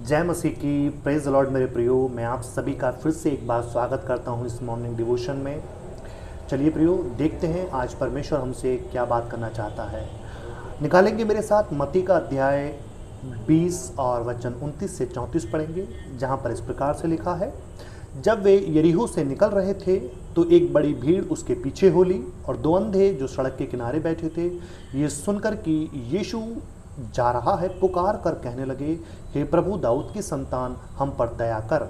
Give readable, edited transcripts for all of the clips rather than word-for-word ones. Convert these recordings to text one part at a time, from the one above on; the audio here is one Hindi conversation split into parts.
जय मसीह की। प्रेज द लॉर्ड मेरे प्रियो, मैं आप सभी का फिर से एक बार स्वागत करता हूं इस मॉर्निंग डिवोशन में। चलिए प्रियो, देखते हैं आज परमेश्वर हमसे क्या बात करना चाहता है। निकालेंगे मेरे साथ मत्ती का अध्याय 20 और वचन 29 से 34 पढ़ेंगे, जहां पर इस प्रकार से लिखा है। जब वे यरीहो से निकल रहे थे तो एक बड़ी भीड़ उसके पीछे हो ली, और दो अंधे जो सड़क के किनारे बैठे थे ये सुनकर कि यीशु जा रहा है, पुकार कर कहने लगे, हे प्रभु, दाऊद की संतान, हम पर दया कर।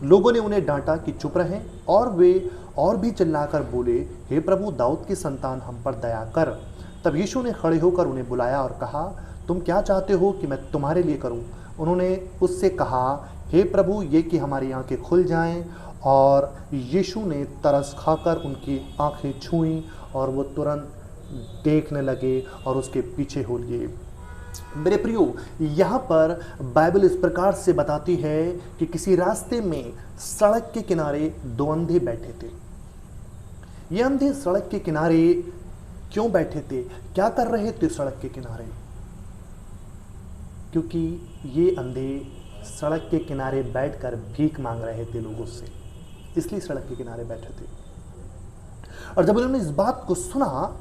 लोगों ने उन्हें डांटा कि चुप रहें, और वे और भी चिल्लाकर बोले, हे प्रभु, दाऊद की संतान, हम पर दया कर। तब यीशु ने खड़े होकर उन्हें बुलाया और कहा, तुम क्या चाहते हो कि मैं तुम्हारे लिए करूं? उन्होंने उससे कहा, हे प्रभु, ये कि हमारी आंखें खुल जाएं। और यीशु ने तरस खाकर उनकी आंखें छुईं, और वो तुरंत देखने लगे और उसके पीछे हो लिए। मेरे प्रियो, यहाँ पर बाइबल इस प्रकार से बताती है कि किसी रास्ते में सड़क के किनारे दो अंधे बैठे थे। ये अंधे सड़क के किनारे क्यों बैठे थे, क्या कर रहे थे सड़क के किनारे? क्योंकि ये अंधे सड़क के किनारे बैठकर भीख मांग रहे थे लोगों से, इसलिए सड़क के किनारे बैठे थे। और जब उन्होंने इस बात को सुना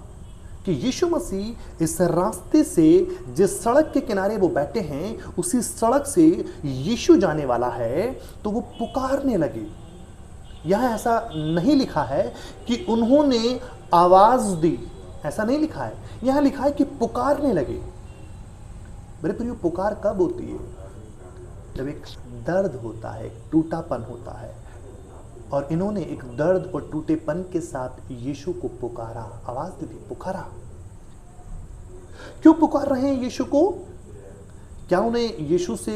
कि यीशु मसीह इस रास्ते से, जिस सड़क के किनारे वो बैठे हैं, उसी सड़क से यीशु जाने वाला है, तो वो पुकारने लगे। यहां ऐसा नहीं लिखा है कि उन्होंने आवाज दी, ऐसा नहीं लिखा है। यहां लिखा है कि पुकारने लगे। मेरे प्रियो, पुकार कब होती है? जब एक दर्द होता है, एक टूटापन होता है। और इन्होंने एक दर्द और टूटेपन के साथ यीशु को पुकारा, आवाज दी थी, पुकारा। क्यों पुकार रहे हैं यीशु को? क्या उन्हें यीशु से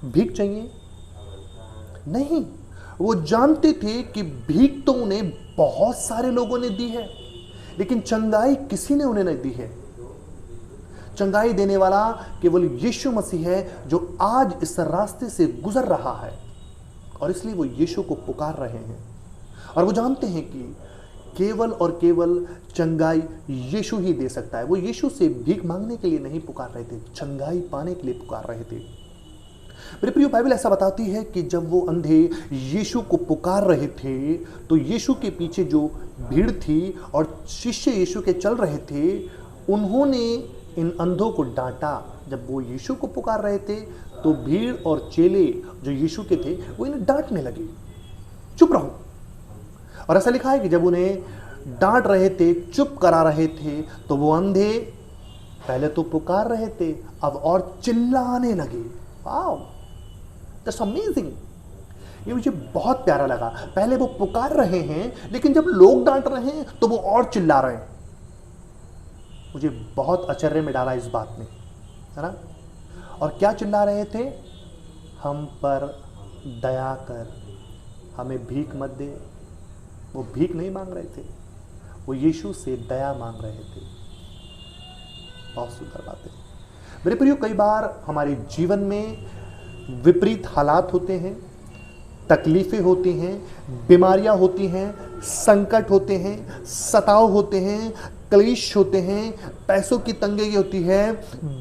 भीख चाहिए? नहीं, वो जानते थे कि भीख तो उन्हें बहुत सारे लोगों ने दी है, लेकिन चंगाई किसी ने उन्हें नहीं दी है। चंगाई देने वाला केवल यीशु मसीह है, जो आज इस रास्ते से गुजर रहा है। और इसलिए वो यीशु को पुकार रहे हैं। और वो जानते हैं कि केवल और केवल चंगाई यीशु ही दे सकता है। वो यीशु से भीख मांगने के लिए नहीं पुकार रहे थे, चंगाई पाने के लिए पुकार रहे थे। मेरे प्रिय, बाइबल ऐसा बताती है कि जब वो अंधे यीशु को पुकार रहे थे, तो यीशु के पीछे जो भीड़ थी और शिष्य यीशु के चल रहे थे, उन्होंने इन अंधों को डांटा। जब वो यीशु को पुकार रहे थे तो भीड़ और चेले जो यीशु के थे वो इन्हें डांटने लगे, चुप रहो। और ऐसा लिखा है कि जब उन्हें डांट रहे थे, चुप करा रहे थे, तो वो अंधे पहले तो पुकार रहे थे, अब और चिल्लाने लगे। Wow, that's amazing. ये मुझे बहुत प्यारा लगा। पहले वो पुकार रहे हैं, लेकिन जब लोग डांट रहे हैं तो वो और चिल्ला रहे हैं। मुझे बहुत आश्चर्य में डाला इस बात ने, है ना? और क्या चिल्ला रहे थे? हम पर दया कर, हमें भीख मत दे। वो भीख नहीं मांग रहे थे, वो यीशु से दया मांग रहे थे। बहुत सुंदर बात है। मेरे प्रियो, कई बार हमारे जीवन में विपरीत हालात होते हैं, तकलीफें होती हैं, बीमारियां होती हैं, संकट होते हैं, सताव होते हैं, क्लेश होते हैं, पैसों की तंगी होती है,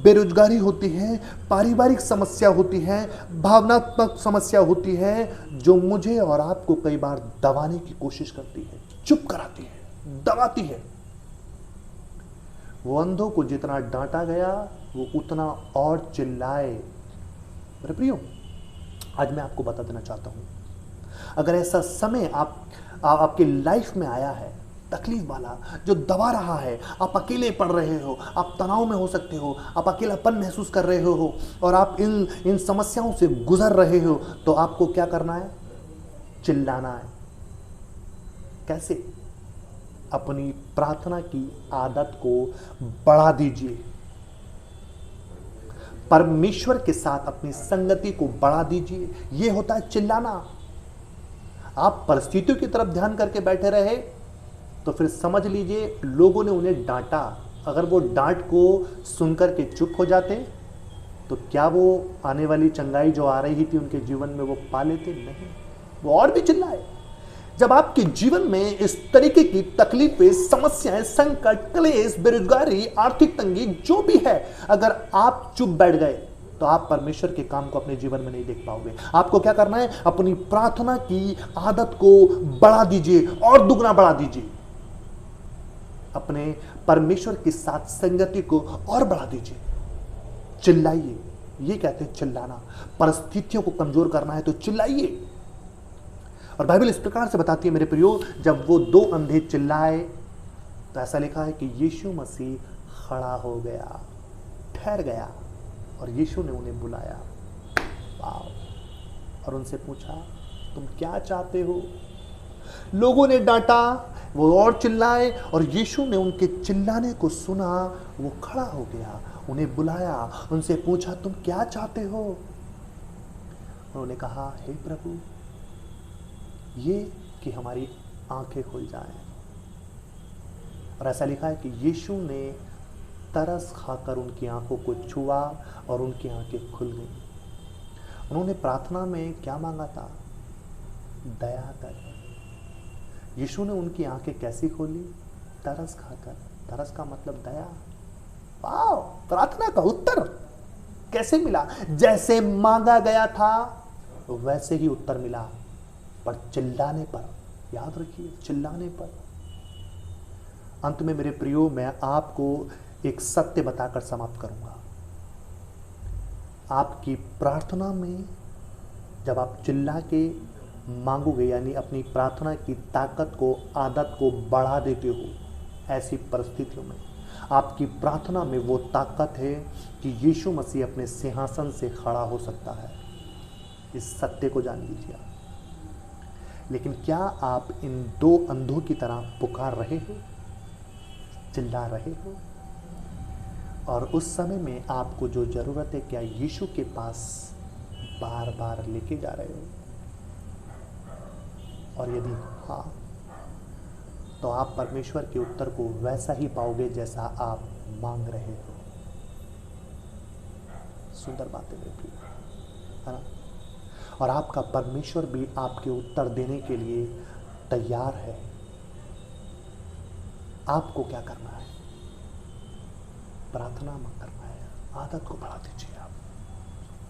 बेरोजगारी होती है, पारिवारिक समस्या होती है, भावनात्मक समस्या होती है, जो मुझे और आपको कई बार दबाने की कोशिश करती है, चुप कराती है, दबाती है। वो अंधों को जितना डांटा गया, वो उतना और चिल्लाए। मेरे प्रियो, आज मैं आपको बता देना चाहता हूं, अगर ऐसा समय आपके लाइफ में आया है, तकलीफ वाला, जो दबा रहा है, आप अकेले पड़ रहे हो, आप तनाव में हो सकते हो, आप अकेलापन महसूस कर रहे हो, और आप इन समस्याओं से गुजर रहे हो, तो आपको क्या करना है? चिल्लाना है। कैसे? अपनी प्रार्थना की आदत को बढ़ा दीजिए। परमेश्वर के साथ अपनी संगति को बढ़ा दीजिए। यह होता है चिल्लाना। आप परिस्थितियों की तरफ ध्यान करके बैठे रहे तो फिर समझ लीजिए लोगों ने उन्हें डांटा। अगर वो डांट को सुनकर के चुप हो जाते तो क्या वो आने वाली चंगाई जो आ रही थी उनके जीवन में वो पा लेते? नहीं, वो और भी चिल्लाए। जब आपके जीवन में इस तरीके की तकलीफें, समस्याएं, संकट, क्लेश, बेरोजगारी, आर्थिक तंगी जो भी है, अगर आप चुप बैठ गए तो आप परमेश्वर के काम को अपने जीवन में नहीं देख पाओगे। आपको क्या करना है, अपनी प्रार्थना की आदत को बढ़ा दीजिए और दुगना बढ़ा दीजिए। अपने परमेश्वर के साथ संगति को और बढ़ा दीजिए। चिल्लाइए, ये कहते हैं चिल्लाना। परिस्थितियों को कमजोर करना है तो चिल्लाइए। और बाइबल इस प्रकार से बताती है मेरे प्रियो, जब वो दो अंधे चिल्लाए तो ऐसा लिखा है कि यीशु मसीह खड़ा हो गया, ठहर गया, और यीशु ने उन्हें बुलाया और उनसे पूछा, तुम क्या चाहते हो? लोगों ने डांटा, वो और चिल्लाए, और यीशु ने उनके चिल्लाने को सुना। वो खड़ा हो गया, उन्हें बुलाया, उनसे पूछा, तुम क्या चाहते हो? उन्होंने कहा, हे प्रभु, ये कि हमारी आंखें खुल जाएं। और ऐसा लिखा है कि यीशु ने तरस खाकर उनकी आंखों को छुआ और उनकी आंखें खुल गईं। उन्होंने प्रार्थना में क्या मांगा था? दया कर। यीशु ने उनकी आंखें कैसी खोली? तरस खाकर। तरस का मतलब दया। वाह! प्रार्थना का उत्तर कैसे मिला? जैसे मांगा गया था वैसे ही उत्तर मिला, पर चिल्लाने पर। याद रखिए, चिल्लाने पर। अंत में मेरे प्रियो, मैं आपको एक सत्य बताकर समाप्त करूंगा। आपकी प्रार्थना में जब आप चिल्ला के मांगोगे, यानी अपनी प्रार्थना की ताकत को, आदत को बढ़ा देते हो, ऐसी परिस्थितियों में आपकी प्रार्थना में वो ताकत है कि यीशु मसीह अपने सिंहासन से खड़ा हो सकता है। इस सत्य को जान लीजिए। लेकिन क्या आप इन दो अंधों की तरह पुकार रहे हो, चिल्ला रहे हो? और उस समय में आपको जो जरूरत है, क्या यीशु के पास बार बार लेके जा रहे हो? और यदि हाँ, तो आप परमेश्वर के उत्तर को वैसा ही पाओगे जैसा आप मांग रहे हो। सुंदर बात है मेरे प्रिय, है ना? और आपका परमेश्वर भी आपके उत्तर देने के लिए तैयार है। आपको क्या करना है? प्रार्थना मत करना है, आदत को बढ़ा दीजिए। आप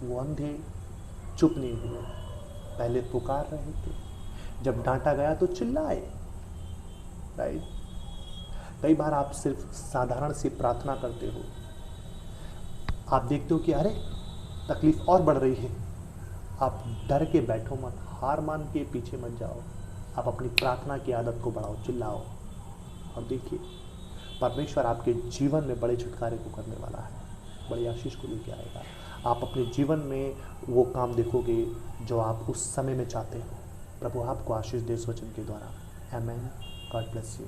वो अंधे चुप नहीं हुए, पहले पुकार रहे थे, जब डांटा गया तो चिल्लाए। राइट? कई बार आप सिर्फ साधारण सी प्रार्थना करते हो, आप देखते हो कि अरे तकलीफ और बढ़ रही है, आप डर के बैठो मत, हार मान के पीछे मत जाओ। आप अपनी प्रार्थना की आदत को बढ़ाओ, चिल्लाओ, और देखिए परमेश्वर आपके जीवन में बड़े छुटकारे को करने वाला है, बड़ी आशीष को लेकर आएगा। आप अपने जीवन में वो काम देखोगे जो आप उस समय में चाहते हो। प्रभु आपको आशीष दे इस वचन के द्वारा। आमेन। God bless you.